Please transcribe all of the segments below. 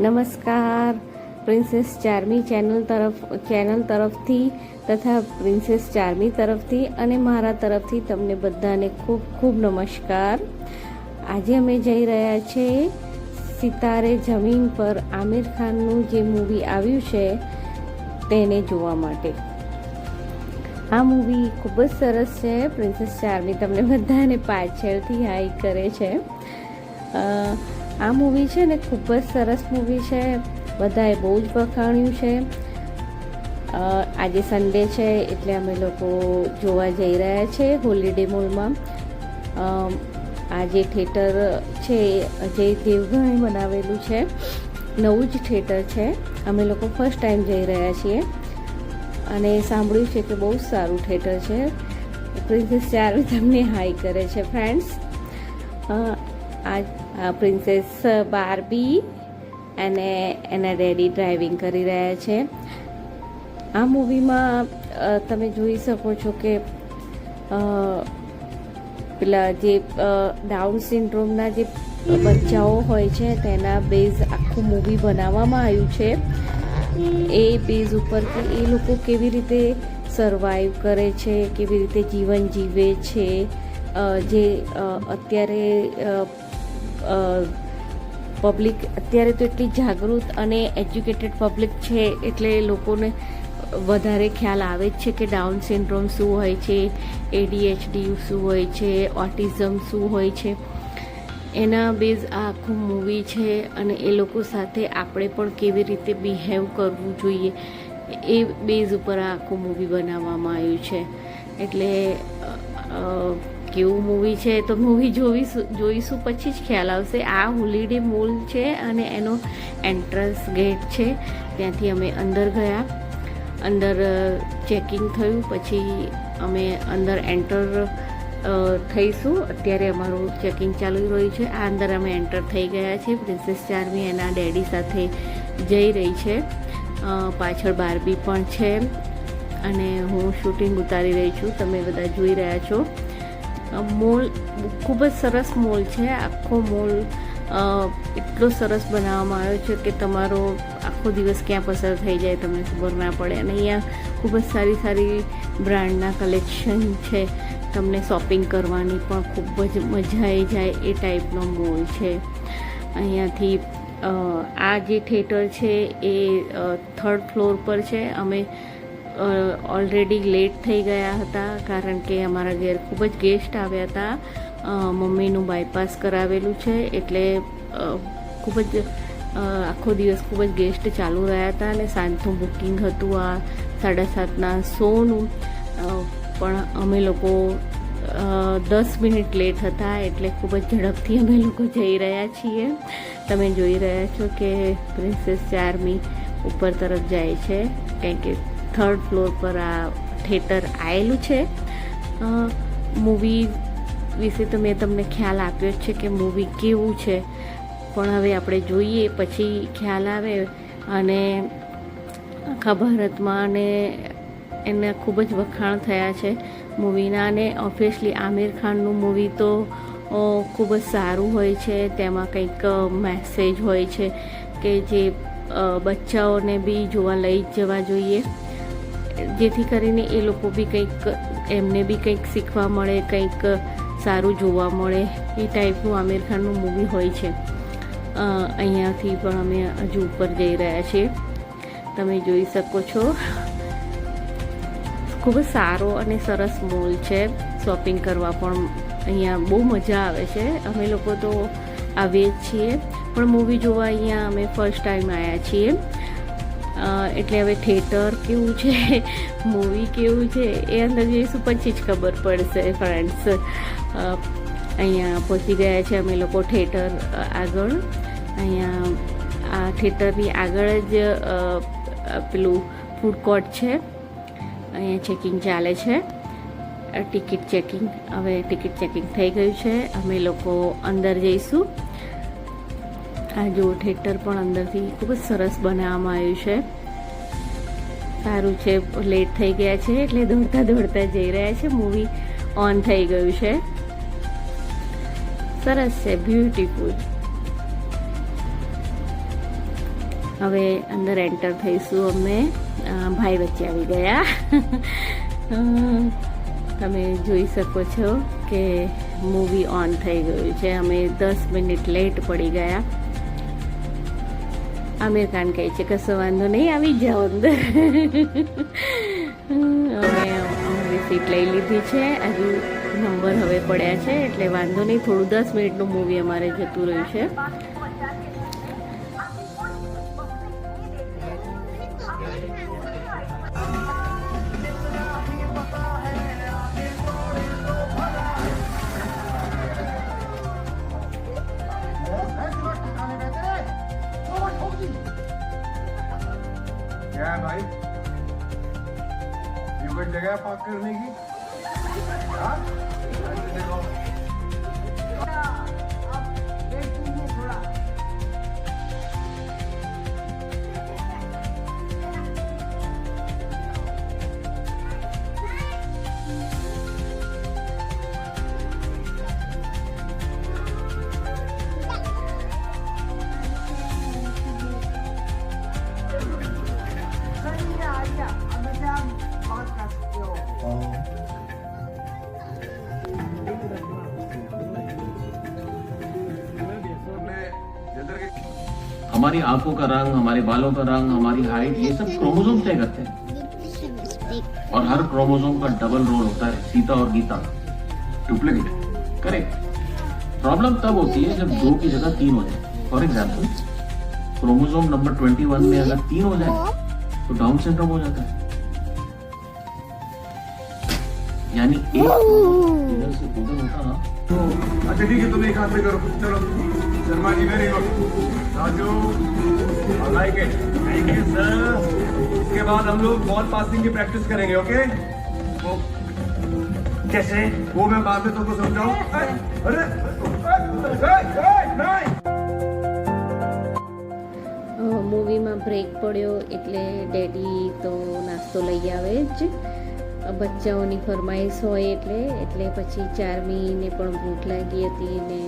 નમસ્કાર. Princess Charmi channel તરફથી તથા પ્રિન્સેસ ચાર્મી તરફથી અને મારા તરફથી તમને બધાને ખૂબ ખૂબ નમસ્કાર. આજે અમે જઈ રહ્યા છીએ સિતારે જમીન પર આમિર ખાનનું જે મૂવી આવ્યું છે તેને જોવા માટે. આ મૂવી ખૂબ જ સરસ છે. પ્રિન્સેસ ચાર્મી તમને બધાને પાછળથી હાઈ કરે છે. આ મૂવી છે ને ખૂબ જ સરસ મૂવી છે. બધાએ બહુ જ વખાણ્યું છે. આજે સન્ડે છે એટલે અમે લોકો જોવા જઈ રહ્યા છે હોલિડે મોલમાં. આ જે થિયેટર છે અજય દેવગણે બનાવેલું છે. નવું જ થિયેટર છે. અમે લોકો ફર્સ્ટ ટાઈમ જઈ રહ્યા છીએ અને સાંભળ્યું છે કે બહુ સારું થિયેટર છે. પ્રિન્સેસ ચાર્મી તમને હાઈ કરે છે ફ્રેન્ડ્સ. આ પ્રિન્સેસ બાર્બી અને એના ડેડી ડ્રાઇવિંગ કરી રહ્યા છે. આ મૂવીમાં તમે જોઈ શકો છો કે પેલા જે ડાઉન સિન્ડ્રોમના જે બચ્ચાઓ હોય છે તેના બેઝ આખું મૂવી બનાવવામાં આવ્યું છે. એ બેઝ ઉપર કે એ લોકો કેવી રીતે સર્વાઈવ કરે છે, કેવી રીતે જીવન જીવે છે. જે અત્યારે પબ્લિક અત્યારે તો એટલી જાગૃત અને એજ્યુકેટેડ પબ્લિક છે એટલે લોકોને વધારે ખ્યાલ આવે જ છે કે ડાઉન સિન્ડ્રોમ શું હોય છે, ADHD શું હોય છે, ઓટિઝમ શું હોય છે. એના બેઝ આ આખું મૂવી છે અને એ લોકો સાથે આપણે પણ કેવી રીતે બિહેવ કરવું જોઈએ એ બેઝ ઉપર આ આખું મૂવી બનાવવામાં આવ્યું છે. એટલે કેવું મૂવી છે તો મૂવી જોઈશું પછી જ ખ્યાલ આવશે. આ હોલિડે મોલ છે અને એનો એન્ટ્રન્સ ગેટ છે. ત્યાંથી અમે અંદર ગયા. અંદર ચેકિંગ થયું પછી અમે અંદર એન્ટર થઈશું. અત્યારે અમારું ચેકિંગ ચાલુ રહ્યું છે. આ અંદર અમે એન્ટર થઈ ગયા છે. પ્રિન્સેસ ચાર્મી એના ડેડી સાથે જઈ રહી છે. પાછળ બાર્બી પણ છે અને હું શૂટિંગ ઉતારી રહી છું. તમે બધા જોઈ રહ્યા છો. મોલ ખૂબ જ સરસ મોલ છે. આખો મોલ એટલો સરસ બનાવવામાં આવ્યો છે કે તમારો આખો દિવસ ક્યાં પસાર થઈ જાય તમને ખબર ના પડે. અને અહીંયા ખૂબ જ સારી સારી બ્રાન્ડના કલેક્શન છે. તમને શોપિંગ કરવાની પણ ખૂબ જ મજા આવી જાય એ ટાઈપનો મોલ છે. અહીંયાથી આ જે થિયેટર છે એ 3rd ફ્લોર પર છે. અમે ઓલરેડી લેટ થઈ ગયા હતા કારણ કે અમારા ઘેર ખૂબ જ ગેસ્ટ આવ્યા હતા. મમ્મીનું બાયપાસ કરાવેલું છે એટલે ખૂબ જ આખો દિવસ ખૂબ જ ગેસ્ટ ચાલુ રહ્યા હતા અને સાંજનું બુકિંગ હતું આ 7:30ના શોનું. પણ અમે લોકો 10 મિનિટ લેટ હતા એટલે ખૂબ જ ઝડપથી અમે લોકો જઈ રહ્યા છીએ. તમે જોઈ રહ્યા છો કે પ્રિન્સેસ ચાર્મી ઉપર તરફ જાય છે કારણ કે 3rd ફ્લોર પર આ થિયેટર આવેલું છે. મૂવી વિશે તો મેં તમને ખ્યાલ આપ્યો જ છે કે મૂવી કેવું છે, પણ હવે આપણે જોઈએ પછી ખ્યાલ આવે. અને આખા ભારતમાં અને એના ખૂબ જ વખાણ થયા છે મૂવીના. અને ઓબ્વિયસલી આમિર ખાનનું મૂવી તો ખૂબ જ સારું હોય છે. તેમાં કંઈક મેસેજ હોય છે કે જે બચ્ચાઓને બી જોવા લઈ જવા જોઈએ, જેથી કરીને એ લોકો બી કંઈક એમને બી કંઈક શીખવા મળે, કંઈક સારું જોવા મળે. એ ટાઈપનું આમિર ખાનનું મૂવી હોય છે. અહીંયાથી પણ અમે હજુ ઉપર જઈ રહ્યા છીએ. તમે જોઈ શકો છો ખૂબ જ સારો અને સરસ મોલ છે. શોપિંગ કરવા પણ અહીંયા બહુ મજા આવે છે. અમે લોકો તો આવીએ જ છીએ પણ મૂવી જોવા અહીંયા અમે ફર્સ્ટ ટાઈમ આવ્યા છીએ. એટલે હવે થિયેટર કેવું છે, મૂવી કેવું છે એ અંદર જઈશું પછી જ ખબર પડશે ફ્રેન્ડ્સ. અહીંયા પહોંચી ગયા છે અમે લોકો થિયેટર આગળ. અહીંયા આ થિયેટરની આગળ જ પેલું ફૂડ કોર્ટ છે. અહીંયા ચેકિંગ ચાલે છે, ટિકિટ ચેકિંગ. હવે ટિકિટ ચેકિંગ થઈ ગયું છે. અમે લોકો અંદર જઈશું. આ જો થિયેટર પણ અંદરથી ખૂબ જ સરસ બનાવવામાં આવ્યું છે. સારું છે. લેટ થઈ ગયા છે એટલે દોડતા જઈ રહ્યા છે. મૂવી ઓન થઈ ગયું છે. સરસ છે, બ્યુટીફુલ. હવે અંદર એન્ટર થઈશું અમે. ભાઈ વચ્ચે આવી ગયા. તમે જોઈ શકો છો કે મૂવી ઓન થઈ ગયું છે. અમે 10 મિનિટ લેટ પડી ગયા. આમિર ખાન કહે છે કશો વાંધો નહીં, આવી જાઓ અંદર. અમે અમારી સીટ લઈ લીધી છે. હજુ નંબર હવે પડ્યા છે એટલે વાંધો નહીં. થોડું 10 મિનિટનું મૂવી અમારે જતું રહ્યું છે. क्या है भाई, ये कोई जगह पार्क करने की? हाँ? ऐसे देखो। हमारी आंखों का रंग, हमारे बालों का रंग, हमारी हाइट, ये सब क्रोमोसोम तय करते हैं। और हर क्रोमोसोम का डबल रोल होता है, सीता और गीता का। Duplicate, correct. प्रॉब्लम तब होती है जब 2 की जगह 3 हो जाए। फॉर एग्जाम्पल, क्रोमोसोम नंबर 21 में अगर 3 हो जाए तो डाउन सिंड्रोम हो जाता है। यानी एक इधर से उधर होता ना। अच्छा ठीक है, तुम एक हाथ से करो, चलो। Sharma ji very good. Raju like it, thank you sir. इसके बाद हम लोग बॉल पासिंग की प्रैक्टिस करेंगे, ओके? वो कैसे? वो मैं बाद में तुमको समझाऊं। अरे नहीं। મૂવીમાં બ્રેક પડ્યો એટલે ડેડી તો નાસ્તો લઈ આવે જ. બચ્ચાઓની ફરમાઈશ હોય એટલે પછી ચાર્મીને પણ ભૂખ લાગી હતી ને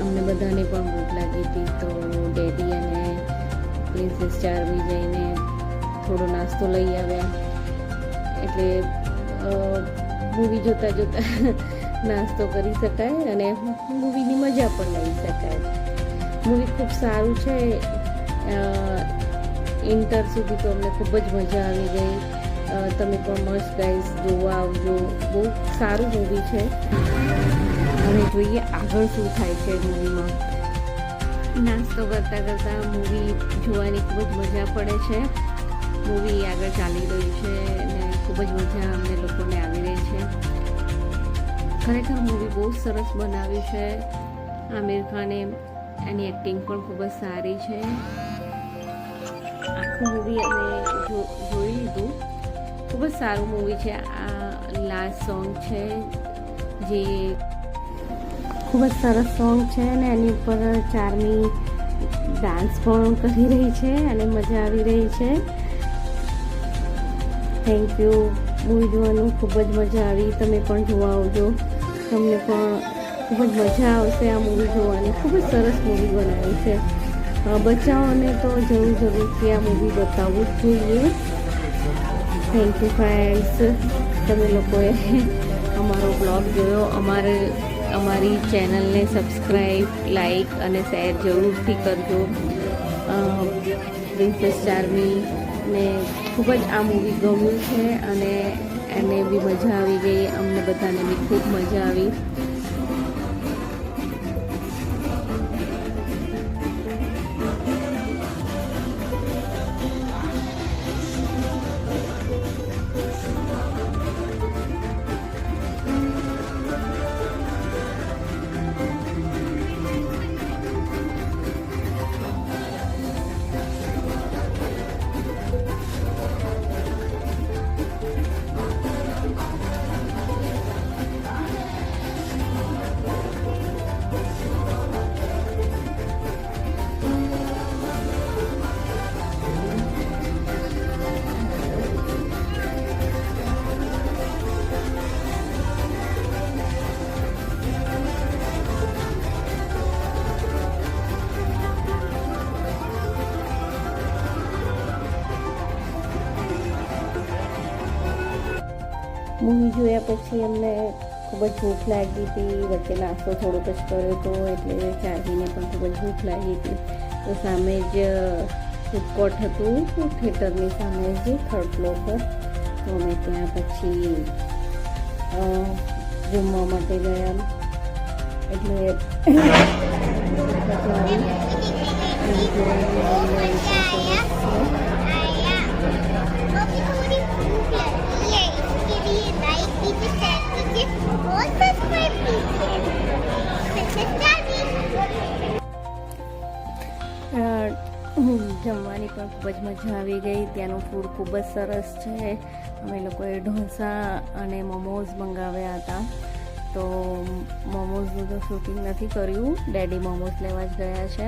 અમને બધાને પણ ભૂખ લાગી હતી. તો ડેડી અને પ્રિન્સેસ ચાર્મી જઈને થોડો નાસ્તો લઈ આવ્યા. એટલે મૂવી જોતા જોતા નાસ્તો કરી શકાય અને મૂવીની મજા પણ લઈ શકાય. મૂવી ખૂબ સારું છે. ઇન્ટર સુધી તો અમને ખૂબ જ મજા આવી ગઈ. તમે પણ મસ્ત ગાઈસ જોવા આવજો. બહુ સારું મૂવી છે અને જોઈએ આગળ શું થાય છે મૂવીમાં. નાસ્તો કરતાં કરતાં મૂવી જોવાની ખૂબ જ મજા પડે છે. મૂવી આગળ ચાલી રહ્યું છે અને ખૂબ જ મજા અમને લોકોને આવી રહી છે. ખરેખર મૂવી બહુ સરસ બનાવ્યું છે. આમિર ખાને એની એક્ટિંગ પણ ખૂબ જ સારી છે. આખું મૂવી અમે જોઈ લીધું. ખૂબ જ સારું મૂવી છે. આ લાસ્ટ સોંગ છે જે ખૂબ જ સરસ સોંગ છે અને એની ઉપર ચાર્મી ડાન્સ પણ કરી રહી છે અને મજા આવી રહી છે. Thank you. મૂવી જોવાનું ખૂબ જ મજા આવી. તમે પણ જોવા આવજો. તમને પણ ખૂબ જ મજા આવશે આ મૂવી જોવાની. ખૂબ જ સરસ મૂવી બનાવી છે. બચ્ચાઓને તો જરૂરથી આ મૂવી બતાવવું જ જોઈએ. Thank you friends. તમે લોકોએ અમારો બ્લોગ જોયો. અમારી ચેનલને સબસ્ક્રાઈબ, લાઈક અને શેર જરૂરથી કરજો. પ્રિન્સેસ ચાર્મીને ખૂબ જ આ મૂવી ગમ્યું છે અને એને બી મજા આવી ગઈ. અમને બધાને બી ખૂબ મજા આવી. મૂવી જોયા પછી અમને ખૂબ જ ભૂખ લાગી હતી. વચ્ચે નાસ્તો થોડોક જ કર્યો હતો એટલે ચાર્જીને પણ ખૂબ જ ભૂખ લાગી હતી. તો સામે જ ફૂડ કોર્ટ હતું થિયેટરની સામે જ 3rd ફ્લોર પર. તો અમે ત્યાં પછી જમવા માટે ગયા. એટલે જમવાની પણ ખૂબ જ મજા આવી ગઈ. ત્યાંનું ફૂડ ખૂબ જ સરસ છે. અમે લોકોએ ઢોસા અને મોમોઝ મંગાવ્યા હતા. તો મોમોઝનું તો શૂટિંગ નથી કર્યું, ડેડી મોમોઝ લેવા જ ગયા છે.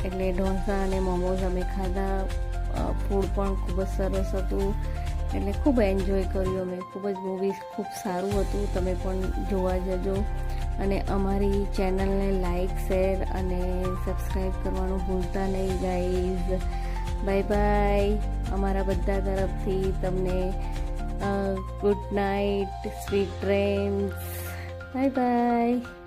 એટલે ઢોસા અને મોમોઝ અમે ખાધા. ફૂડ પણ ખૂબ જ સરસ હતું. એટલે ખૂબ એન્જોય કર્યું અમે. ખૂબ જ મૂવી ખૂબ સારું હતું. તમે પણ જોવા જજો અને અમારી ચેનલને લાઈક, શેર અને સબસ્ક્રાઈબ કરવાનું ભૂલતા નહીં ગાઈઝ. Bye bye. અમારા બધા તરફથી તમને good night, sweet dreams. Bye bye.